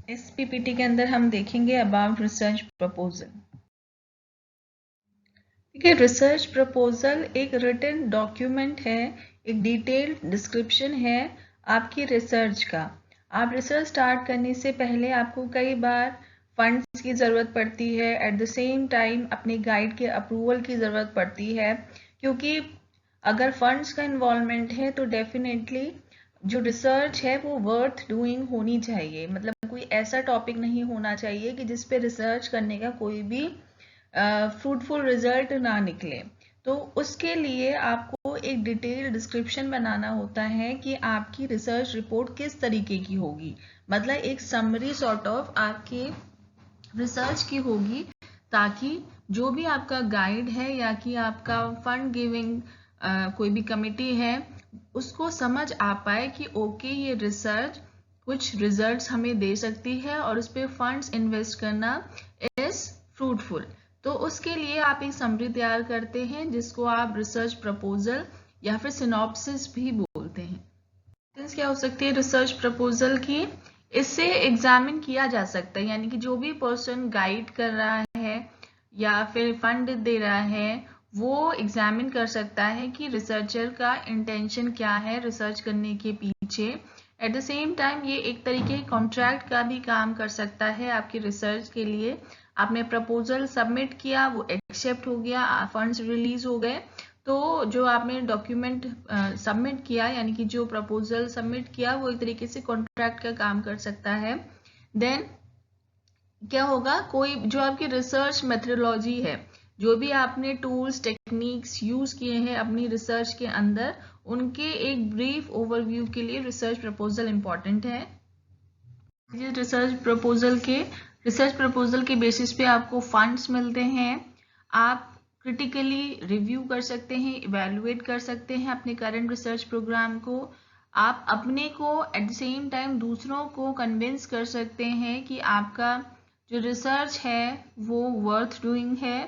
इस पीपीटी के अंदर हम देखेंगे अबाउट रिसर्च प्रपोजल। देखिए, रिसर्च प्रपोजल एक रिटन डॉक्यूमेंट है, एक डिटेल्ड डिस्क्रिप्शन है आपकी रिसर्च का। आप रिसर्च स्टार्ट करने से पहले आपको कई बार फंड्स की ज़रूरत पड़ती है, एट द सेम टाइम अपने गाइड के अप्रूवल की ज़रूरत पड़ती है, क्योंकि अगर फंड्स का इन्वॉल्वमेंट है तो डेफिनेटली जो रिसर्च है वो वर्थ डूइंग होनी चाहिए। मतलब कोई ऐसा टॉपिक नहीं होना चाहिए कि जिस पे रिसर्च करने का कोई भी फ्रूटफुल रिजल्ट ना निकले। तो उसके लिए आपको एक डिटेल डिस्क्रिप्शन बनाना होता है कि आपकी रिसर्च रिपोर्ट किस तरीके की होगी। मतलब एक समरी सॉर्ट ऑफ आपके रिसर्च की होगी, ताकि जो भी आपका गाइड है या कि आपका फंड गिविंग कोई भी कमिटी है उसको समझ आ पाए कि ओके ये रिसर्च कुछ रिजल्ट्स हमें दे सकती है और उस पर फंड्स इन्वेस्ट करना इज फ्रूटफुल। तो उसके लिए आप एक समरी तैयार करते हैं जिसको आप रिसर्च प्रपोजल या फिर सिनॉप्सिस भी बोलते हैं। क्या हो सकती है रिसर्च प्रपोजल की? इससे एग्जामिन किया जा सकता है, यानी कि जो भी पर्सन गाइड कर रहा है या फिर फंड दे रहा है वो एग्जामिन कर सकता है कि रिसर्चर का इंटेंशन क्या है रिसर्च करने के पीछे। एट द सेम टाइम ये एक तरीके कॉन्ट्रैक्ट का भी काम कर सकता है आपकी रिसर्च के लिए। आपने प्रपोजल सबमिट किया, वो एक्सेप्ट हो गया, फंड्स रिलीज हो गए, तो जो आपने डॉक्यूमेंट सबमिट किया यानी कि जो प्रपोजल सबमिट किया वो एक तरीके से कॉन्ट्रैक्ट का काम कर सकता है। देन क्या होगा, कोई जो आपकी रिसर्च मेथडोलॉजी है, जो भी आपने टूल्स टेक्निक्स यूज किए हैं अपनी रिसर्च के अंदर, उनके एक ब्रीफ ओवरव्यू के लिए रिसर्च प्रपोजल इंपॉर्टेंट है। रिसर्च प्रपोजल के बेसिस पे आपको फंड्स मिलते हैं। आप क्रिटिकली रिव्यू कर सकते हैं, इवेलुएट कर सकते हैं अपने करंट रिसर्च प्रोग्राम को। आप अपने को एट द सेम टाइम दूसरों को कन्विंस कर सकते हैं कि आपका जो रिसर्च है वो वर्थ डूइंग है।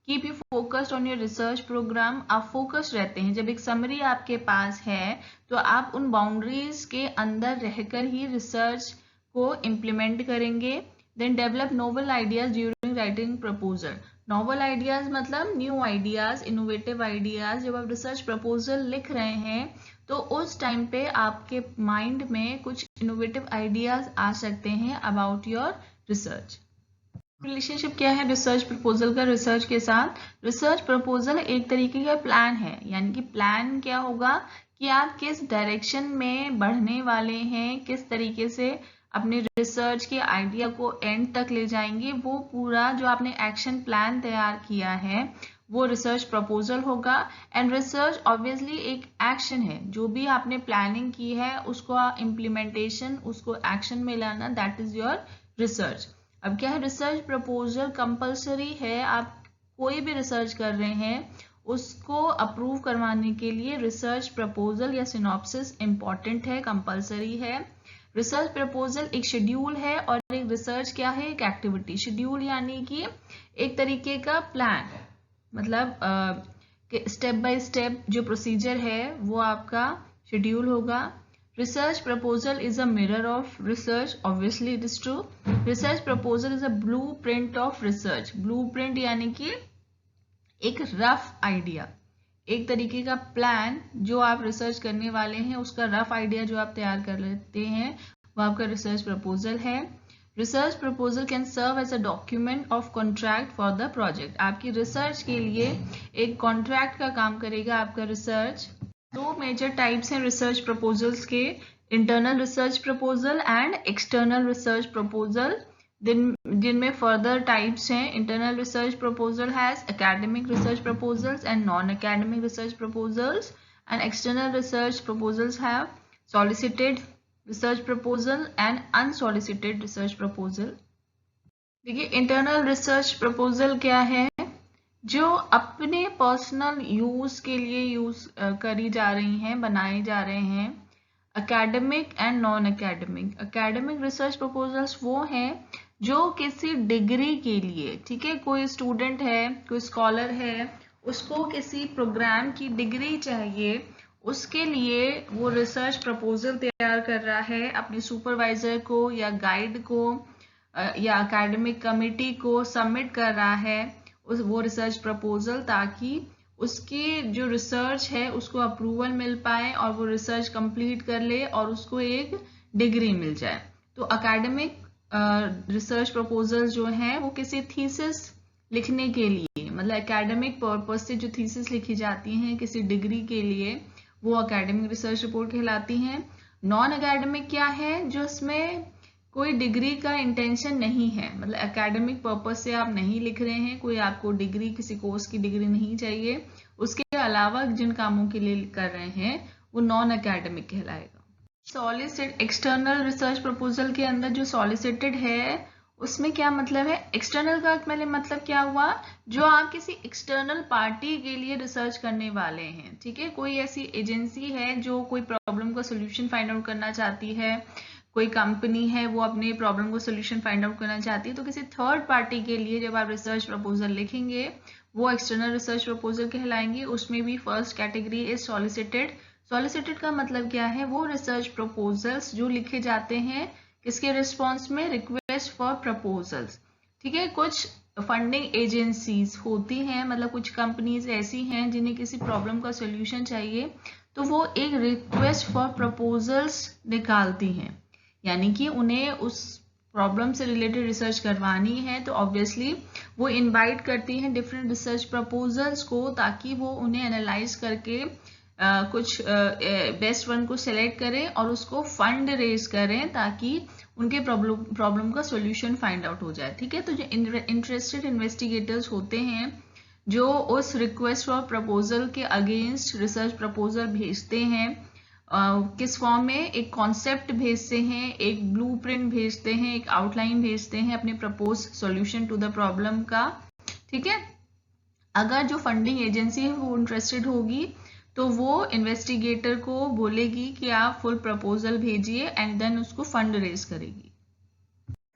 Keep you focused on your research programme. आप फोकस्ड रहते हैं। जब एक समरी आपके पास है तो आप उन बाउंड्रीज के अंदर रहकर ही रिसर्च को इम्प्लीमेंट करेंगे। Then develop novel ideas during writing proposal. Novel ideas मतलब न्यू आइडियाज, इनोवेटिव आइडियाज। जब आप रिसर्च प्रपोजल लिख रहे हैं तो उस टाइम पे आपके माइंड में कुछ इनोवेटिव आइडियाज आ सकते हैं अबाउट योर रिसर्च। रिलेशनशिप क्या है रिसर्च प्रपोजल का रिसर्च के साथ? रिसर्च प्रपोजल एक तरीके का प्लान है, यानी कि प्लान क्या होगा कि आप किस डायरेक्शन में बढ़ने वाले हैं, किस तरीके से अपने रिसर्च के आइडिया को एंड तक ले जाएंगे, वो पूरा जो आपने एक्शन प्लान तैयार किया है वो रिसर्च प्रपोजल होगा। एंड रिसर्च ऑब्वियसली एक एक्शन है, जो भी आपने प्लानिंग की है उसको इम्प्लीमेंटेशन, उसको एक्शन में लाना, दैट इज योर रिसर्च। अब क्या है, रिसर्च प्रपोजल कंपलसरी है। आप कोई भी रिसर्च कर रहे हैं उसको अप्रूव करवाने के लिए रिसर्च प्रपोजल या सिनॉप्सिस इंपॉर्टेंट है, कंपलसरी है। रिसर्च प्रपोजल एक शेड्यूल है और एक रिसर्च क्या है, एक एक्टिविटी। शेड्यूल यानी कि एक तरीके का प्लान, मतलब स्टेप बाय स्टेप जो प्रोसीजर है वो आपका शेड्यूल होगा। Research proposal is a mirror of research. Obviously, it is true. Research proposal is a blueprint of research. Blueprint यानी कि एक रफ आइडिया, एक तरीके का प्लान जो आप रिसर्च करने वाले हैं उसका रफ आइडिया जो आप तैयार कर लेते हैं वो आपका रिसर्च प्रपोजल है। Research proposal can serve as a document of contract for the project. आपकी रिसर्च के लिए एक कॉन्ट्रैक्ट का काम करेगा आपका रिसर्च। दो मेजर टाइप्स हैं रिसर्च प्रपोजल्स के, internal research proposal and external research proposal, जिनमें फर्दर टाइप्स हैं। Internal research proposal has academic research proposals and non academic research proposals, and external research proposals have solicited research proposal and unsolicited research proposal. देखिए, internal research proposal क्या है, जो अपने personal use के लिए use करी जा रही हैं, बनाए जा रहे हैं। Academic and non academic. Academic research proposals वो हैं जो किसी डिग्री के लिए, ठीक है, कोई स्टूडेंट है, कोई स्कॉलर है, उसको किसी प्रोग्राम की डिग्री चाहिए, उसके लिए वो रिसर्च प्रपोजल तैयार कर रहा है अपने सुपरवाइजर को या गाइड को या एकेडमिक कमिटी को सबमिट कर रहा है वो रिसर्च प्रपोजल, ताकि उसकी जो रिसर्च है उसको अप्रूवल मिल पाए और वो रिसर्च कंप्लीट कर ले और उसको एक डिग्री मिल जाए। तो एकेडमिक रिसर्च प्रपोजल जो है वो किसी थीसिस लिखने के लिए, मतलब एकेडमिक पर्पज से जो थीसिस लिखी जाती हैं किसी डिग्री के लिए, वो एकेडमिक रिसर्च रिपोर्ट कहलाती हैं। नॉन एकेडमिक क्या है, जो इसमें कोई डिग्री का इंटेंशन नहीं है, मतलब एकेडमिक पर्पज से आप नहीं लिख रहे हैं, कोई आपको डिग्री किसी कोर्स की डिग्री नहीं चाहिए, उसके अलावा जिन कामों के लिए कर रहे हैं वो नॉन एकेडमिक कहलाएगा। सॉलिसिट एक्सटर्नल रिसर्च प्रपोजल के अंदर जो सॉलिसिटेड है उसमें क्या मतलब है, एक्सटर्नल का पहले मतलब क्या हुआ, जो आप किसी एक्सटर्नल पार्टी के लिए रिसर्च करने वाले हैं, ठीक है, कोई ऐसी एजेंसी है जो कोई प्रॉब्लम का सोल्यूशन फाइंड आउट करना चाहती है, कोई कंपनी है वो अपने प्रॉब्लम को सोल्यूशन फाइंड आउट करना चाहती है, तो किसी थर्ड पार्टी के लिए जब आप रिसर्च प्रपोजल लिखेंगे वो एक्सटर्नल रिसर्च प्रपोजल कहलाएंगे। उसमें भी first category is solicited. Solicited का मतलब क्या है, वो रिसर्च प्रपोजल्स जो लिखे जाते हैं किसके रिस्पॉन्स में, रिक्वेस्ट फॉर प्रपोजल्स, ठीक है। कुछ फंडिंग एजेंसीज होती हैं, मतलब कुछ कंपनीज ऐसी हैं जिन्हें किसी प्रॉब्लम का सोल्यूशन चाहिए, तो वो एक रिक्वेस्ट फॉर प्रपोजल्स निकालती हैं, यानी कि उन्हें उस प्रॉब्लम से रिलेटेड रिसर्च करवानी है, तो ऑब्वियसली वो इनवाइट करती हैं डिफरेंट रिसर्च प्रपोजल्स को, ताकि वो उन्हें एनालाइज करके कुछ बेस्ट वन को सिलेक्ट करें और उसको फंड रेज करें ताकि उनके प्रॉब्लम का सॉल्यूशन फाइंड आउट हो जाए, ठीक है। तो जो इंटरेस्टेड इन्वेस्टिगेटर्स होते हैं जो उस रिक्वेस्ट फॉर प्रपोजल के अगेंस्ट रिसर्च प्रपोजल भेजते हैं, किस फॉर्म में, एक कॉन्सेप्ट भेजते हैं, एक ब्लूप्रिंट भेजते हैं, एक आउटलाइन भेजते हैं अपने propose solution to the problem का, ठीक है। अगर जो फंडिंग एजेंसी है वो इंटरेस्टेड होगी तो वो इन्वेस्टिगेटर को बोलेगी कि आप फुल प्रपोजल भेजिए एंड देन उसको फंड रेज करेगी।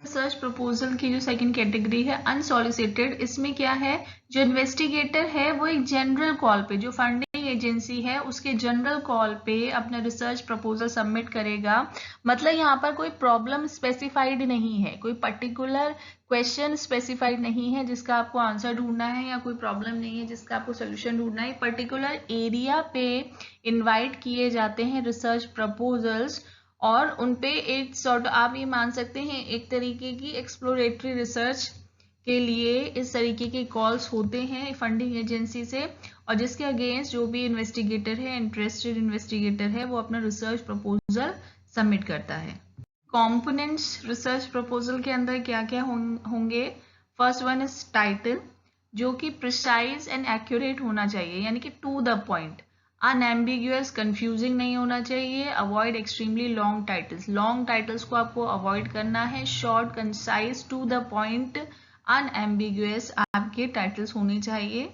रिसर्च प्रपोजल की जो सेकंड कैटेगरी है अनसॉलिसिटेड, इसमें क्या है, जो इन्वेस्टिगेटर है वो एक जनरल कॉल पे, जो फंडिंग एजेंसी है उसके जनरल कॉल पे अपना रिसर्च प्रपोजल सबमिट करेगा। मतलब यहाँ पर कोई प्रॉब्लम स्पेसिफाइड नहीं है, कोई पर्टिकुलर क्वेश्चन स्पेसिफाइड नहीं है जिसका आपको आंसर ढूंढना है, या कोई प्रॉब्लम नहीं है जिसका आपको सोल्यूशन ढूंढना है। पर्टिकुलर एरिया पे इनवाइट किए जाते हैं रिसर्च प्रपोजल्स और उनपे एक सॉर्ट आप ये मान सकते हैं एक तरीके की एक्सप्लोरेटरी रिसर्च के लिए इस तरीके के कॉल्स होते हैं फंडिंग एजेंसी से, और जिसके अगेंस्ट जो भी इन्वेस्टिगेटर है, इंटरेस्टेड इन्वेस्टिगेटर है, वो अपना रिसर्च प्रपोजल सबमिट करता है। कंपोनेंट्स रिसर्च प्रपोजल के अंदर क्या क्या होंगे, फर्स्ट वन इज टाइटल, जो कि प्रिसाइज एंड एक्यूरेट होना चाहिए, यानी कि to the point, unambiguous, confusing नहीं होना चाहिए। Avoid extremely long titles, long titles को आपको अवॉइड करना है। Short, concise, to the point, unambiguous आपके टाइटल्स होने चाहिए।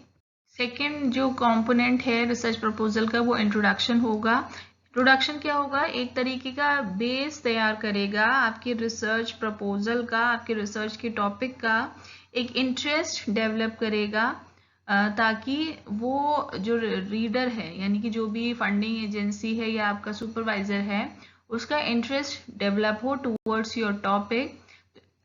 सेकेंड जो कंपोनेंट है रिसर्च प्रपोजल का वो इंट्रोडक्शन होगा। इंट्रोडक्शन क्या होगा, एक तरीके का बेस तैयार करेगा आपके रिसर्च प्रपोजल का, आपके रिसर्च के टॉपिक का एक इंटरेस्ट डेवलप करेगा, ताकि वो जो रीडर है, यानी कि जो भी फंडिंग एजेंसी है या आपका सुपरवाइजर है, उसका इंटरेस्ट डेवलप हो towards your topic,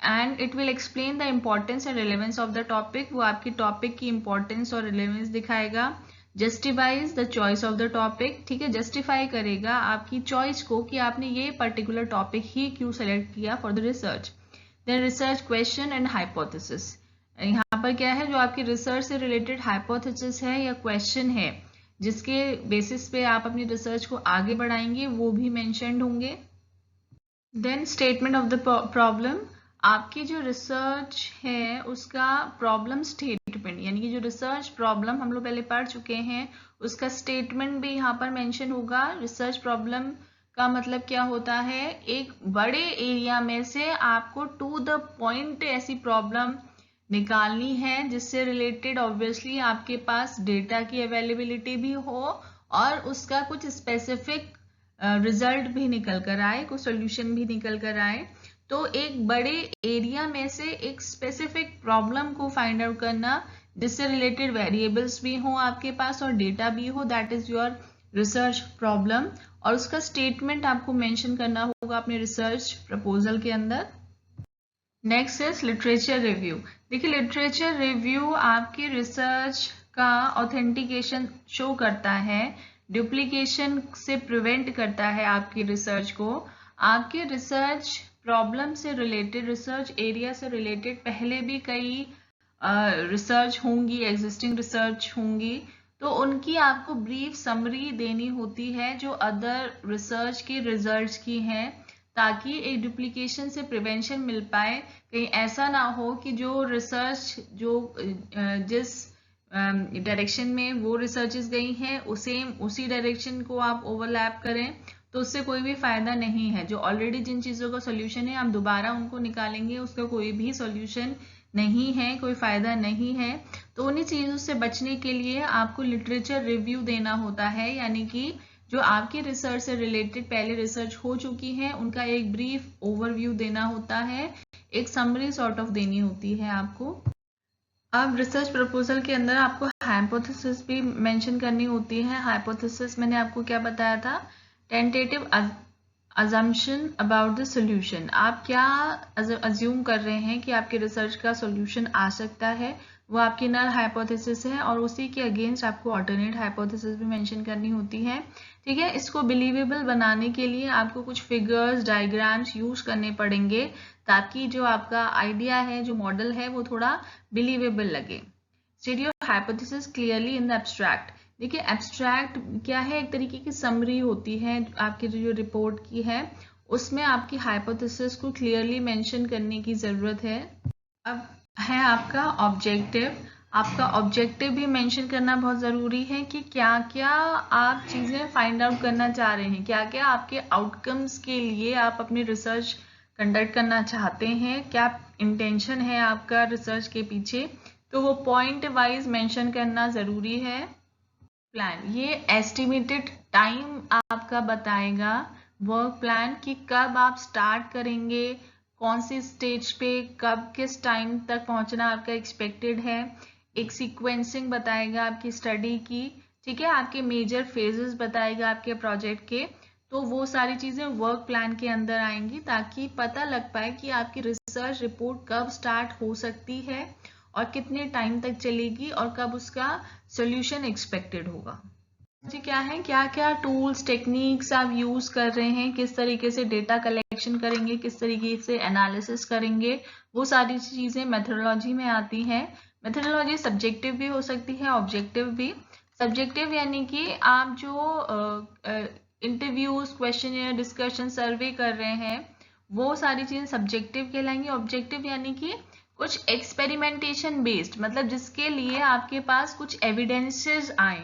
and it will explain the importance and relevance of the topic, वो आपकी टॉपिक की इम्पोर्टेंस और रिलेवेंस दिखाएगा। Justifies the choice of the topic, ठीक है, जस्टिफाई करेगा आपकी चॉइस को कि आपने ये पर्टिकुलर टॉपिक ही क्यों सेलेक्ट किया for the research. Then research question and hypothesis, यहाँ पर क्या है, जो आपकी रिसर्च से रिलेटेड हाइपोथेसिस है या क्वेश्चन है जिसके बेसिस पे आप अपनी रिसर्च को आगे बढ़ाएंगे, वो भी मेंशन्ड होंगे। Then statement of the problem, आपकी जो रिसर्च है उसका प्रॉब्लम स्टेटमेंट, यानी कि जो रिसर्च प्रॉब्लम हम लोग पहले पढ़ चुके हैं उसका स्टेटमेंट भी यहाँ पर मेंशन होगा। रिसर्च प्रॉब्लम का मतलब क्या होता है, एक बड़े एरिया में से आपको टू द पॉइंट ऐसी प्रॉब्लम निकालनी है जिससे रिलेटेड ऑब्वियसली आपके पास डेटा की अवेलेबिलिटी भी हो और उसका कुछ स्पेसिफिक रिजल्ट भी निकल कर आए, कुछ सोल्यूशन भी निकल कर आए। तो एक बड़े एरिया में से एक स्पेसिफिक प्रॉब्लम को फाइंड आउट करना जिससे रिलेटेड वेरिएबल्स भी हो आपके पास और डेटा भी हो, that is your research problem और उसका स्टेटमेंट आपको मेंशन करना होगा अपने रिसर्च प्रपोजल के अंदर। Next is literature review. देखिए लिटरेचर रिव्यू आपकी रिसर्च का ऑथेंटिकेशन शो करता है, डुप्लीकेशन से प्रिवेंट करता है आपकी रिसर्च को। आपके रिसर्च प्रॉब्लम से रिलेटेड, रिसर्च एरिया से रिलेटेड पहले भी कई रिसर्च होंगी, एग्जिस्टिंग रिसर्च होंगी, तो उनकी आपको ब्रीफ समरी देनी होती है जो अदर रिसर्च के रिजल्ट्स की हैं, ताकि एक डुप्लीकेशन से प्रिवेंशन मिल पाए। कहीं ऐसा ना हो कि जो रिसर्च जो जिस डायरेक्शन में वो रिसर्चेस गई हैं उसी डायरेक्शन को आप ओवरलैप करें, तो उससे कोई भी फायदा नहीं है। जो ऑलरेडी जिन चीज़ों का सोल्यूशन है हम दोबारा उनको निकालेंगे, उसका कोई भी सोल्यूशन नहीं है, कोई फायदा नहीं है। तो उन्हीं चीज़ों से बचने के लिए आपको लिटरेचर रिव्यू देना होता है, यानी कि जो आपकी रिसर्च से रिलेटेड पहले रिसर्च हो चुकी है उनका एक ब्रीफ ओवरव्यू देना होता है, एक समरी सॉर्ट ऑफ देनी होती है आपको। अब रिसर्च प्रपोजल के अंदर आपको हाइपोथेसिस भी मेंशन करनी होती है। हाइपोथेसिस मैंने आपको क्या बताया था, tentative assumption about the solution. आप क्या अज्यूम कर रहे हैं कि आपके रिसर्च का सॉल्यूशन आ सकता है, वो आपकी नल हाइपोथेसिस है, और उसी के अगेंस्ट आपको ऑल्टरनेट हाइपोथेसिस भी मेंशन करनी होती है। ठीक है, इसको बिलीवेबल बनाने के लिए आपको कुछ फिगर्स, डायग्राम्स यूज करने पड़ेंगे, ताकि जो आपका आइडिया है, जो मॉडल है, वो थोड़ा बिलीवेबल लगे। State your hypothesis clearly in the abstract. देखिए एब्स्ट्रैक्ट क्या है, एक तरीके की समरी होती है आपकी जो रिपोर्ट की है, उसमें आपकी हाइपोथेसिस को क्लियरली मेंशन करने की जरूरत है। अब है आपका ऑब्जेक्टिव। आपका ऑब्जेक्टिव भी मेंशन करना बहुत ज़रूरी है कि क्या क्या आप चीज़ें फाइंड आउट करना चाह रहे हैं, क्या क्या आपके आउटकम्स के लिए आप अपनी रिसर्च कंडक्ट करना चाहते हैं, क्या इंटेंशन है आपका रिसर्च के पीछे, तो वो पॉइंट वाइज मेंशन करना ज़रूरी है। प्लान, ये एस्टिमेटेड टाइम आपका बताएगा वर्क प्लान कि कब आप स्टार्ट करेंगे, कौन सी स्टेज पे कब किस टाइम तक पहुंचना आपका एक्सपेक्टेड है। एक सीक्वेंसिंग बताएगा आपकी स्टडी की, ठीक है, आपके मेजर फेजेस बताएगा आपके प्रोजेक्ट के। तो वो सारी चीज़ें वर्क प्लान के अंदर आएंगी, ताकि पता लग पाए कि आपकी रिसर्च रिपोर्ट कब स्टार्ट हो सकती है और कितने टाइम तक चलेगी और कब उसका सोल्यूशन एक्सपेक्टेड होगा। जी क्या है, क्या क्या टूल्स टेक्निक्स आप यूज कर रहे हैं, किस तरीके से डेटा कलेक्शन करेंगे, किस तरीके से एनालिसिस करेंगे, वो सारी चीजें मेथोडोलॉजी में आती हैं। मेथोडोलॉजी सब्जेक्टिव भी हो सकती है, ऑब्जेक्टिव भी। सब्जेक्टिव यानी कि आप जो इंटरव्यूज, क्वेश्चन, डिस्कशन, सर्वे कर रहे हैं, वो सारी चीजें सब्जेक्टिव कहलाएंगी। ऑब्जेक्टिव यानी कि कुछ एक्सपेरिमेंटेशन बेस्ड, मतलब जिसके लिए आपके पास कुछ एविडेंसेस आए,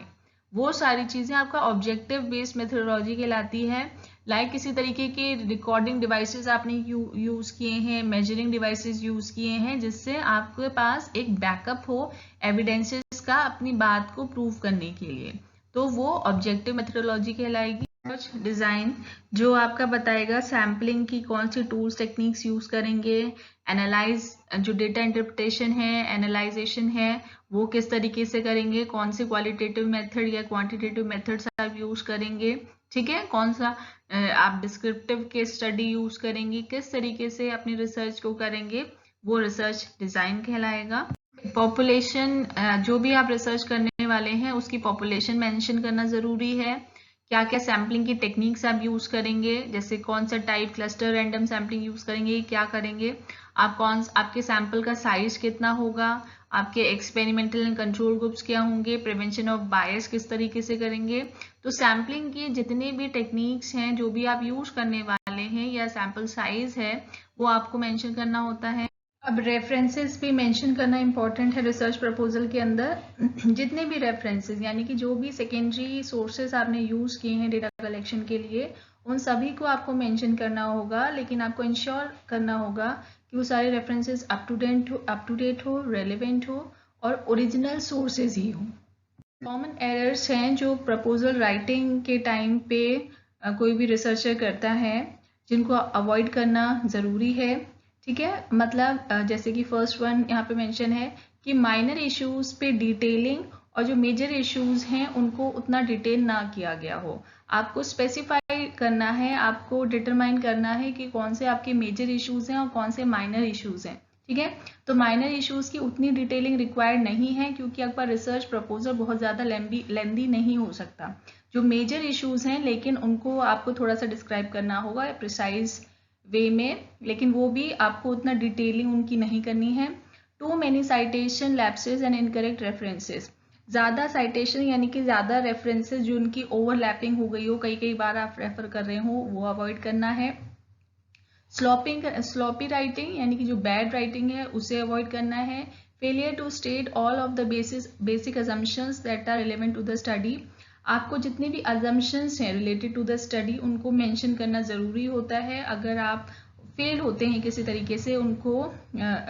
वो सारी चीज़ें आपका ऑब्जेक्टिव बेस्ड मेथोडोलॉजी कहलाती है। लाइक किसी तरीके के रिकॉर्डिंग डिवाइसेस आपने यूज़ किए हैं, मेजरिंग डिवाइसेस यूज़ किए हैं, जिससे आपके पास एक बैकअप हो एविडेंसेस का अपनी बात को प्रूव करने के लिए, तो वो ऑब्जेक्टिव मेथोडोलॉजी कहलाएगी। डिज़ाइन जो आपका बताएगा सैम्पलिंग की कौन सी टूल्स टेक्निक्स यूज़ करेंगे, एनालाइज जो डेटा इंटरप्रिटेशन है, एनालाइजेशन है, वो किस तरीके से करेंगे, कौन से क्वालिटेटिव मेथड या क्वांटिटेटिव मेथड्स आप यूज करेंगे, ठीक है, कौन सा आप डिस्क्रिप्टिव केस स्टडी यूज करेंगे, किस तरीके से अपनी रिसर्च को करेंगे, वो रिसर्च डिजाइन कहलाएगा। पॉपुलेशन, जो भी आप रिसर्च करने वाले हैं उसकी पॉपुलेशन मेंशन करना जरूरी है। क्या क्या सैम्पलिंग की टेक्निक्स आप यूज करेंगे, जैसे कौन सा type cluster random sampling use करेंगे, क्या करेंगे आप, आपके सैंपल का साइज कितना होगा, आपके एक्सपेरिमेंटल एंड कंट्रोल ग्रुप्स क्या होंगे, प्रिवेंशन ऑफ बायस किस तरीके से करेंगे। तो सैम्पलिंग की जितने भी टेक्निक्स हैं, जो भी आप यूज करने वाले हैं, या सैंपल साइज है, वो आपको मेंशन करना होता है। अब रेफरेंसेस भी मेंशन करना इंपॉर्टेंट है रिसर्च प्रपोजल के अंदर। जितने भी रेफरेंसेस, यानी कि जो भी सेकेंडरी सोर्सेज आपने यूज किए हैं डेटा कलेक्शन के लिए, उन सभी को आपको मेंशन करना होगा, लेकिन आपको इंश्योर करना होगा कि वो सारे रेफरेंसेस अप टू डेट हो, रेलिवेंट हो और ओरिजिनल सोर्सेज ही हो। कॉमन एरर्स हैं जो प्रपोजल राइटिंग के टाइम पे कोई भी रिसर्चर करता है, जिनको अवॉइड करना ज़रूरी है, ठीक है। मतलब जैसे कि फर्स्ट वन यहाँ पे मेंशन है कि माइनर इश्यूज पे डिटेलिंग और जो मेजर इश्यूज हैं उनको उतना डिटेल ना किया गया हो। आपको स्पेसिफाई करना है, आपको डिटरमाइन करना है कि कौन से आपके मेजर इश्यूज हैं और कौन से माइनर इश्यूज हैं। ठीक है, तो माइनर इश्यूज की उतनी डिटेलिंग रिक्वायर्ड नहीं है क्योंकि आपका रिसर्च प्रपोजल बहुत ज़्यादा लेंदी नहीं हो सकता। जो मेजर इश्यूज हैं लेकिन उनको आपको थोड़ा सा डिस्क्राइब करना होगा प्रिसाइज वे में, लेकिन वो भी आपको उतना डिटेलिंग उनकी नहीं करनी है। Too many citation lapses and incorrect references, ज़्यादा साइटेशन यानी कि ज़्यादा रेफरेंसेस जो उनकी ओवरलैपिंग हो गई हो, कई बार आप रेफर कर रहे हो, वो अवॉइड करना है। स्लॉपी राइटिंग यानी कि जो बैड राइटिंग है उसे अवॉइड करना है। Failure to state all of the basic assumptions that are relevant to the study, आपको जितने भी अजम्पशंस हैं रिलेटेड टू द स्टडी उनको मेंशन करना ज़रूरी होता है। अगर आप फेल होते हैं किसी तरीके से उनको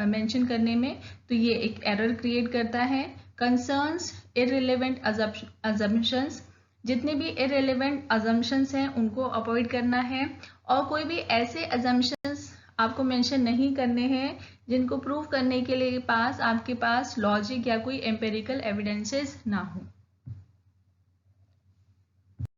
मेंशन करने में तो ये एक एरर क्रिएट करता है। कंसर्न्स इररिलेवेंट अजम्पशंस, जितने भी इररिलेवेंट अजम्पशंस हैं उनको अवॉइड करना है और कोई भी ऐसे अजम्पशंस आपको मेंशन नहीं करने हैं जिनको प्रूव करने के लिए आपके पास लॉजिक या कोई एम्पेरिकल एविडेंसेस ना हो।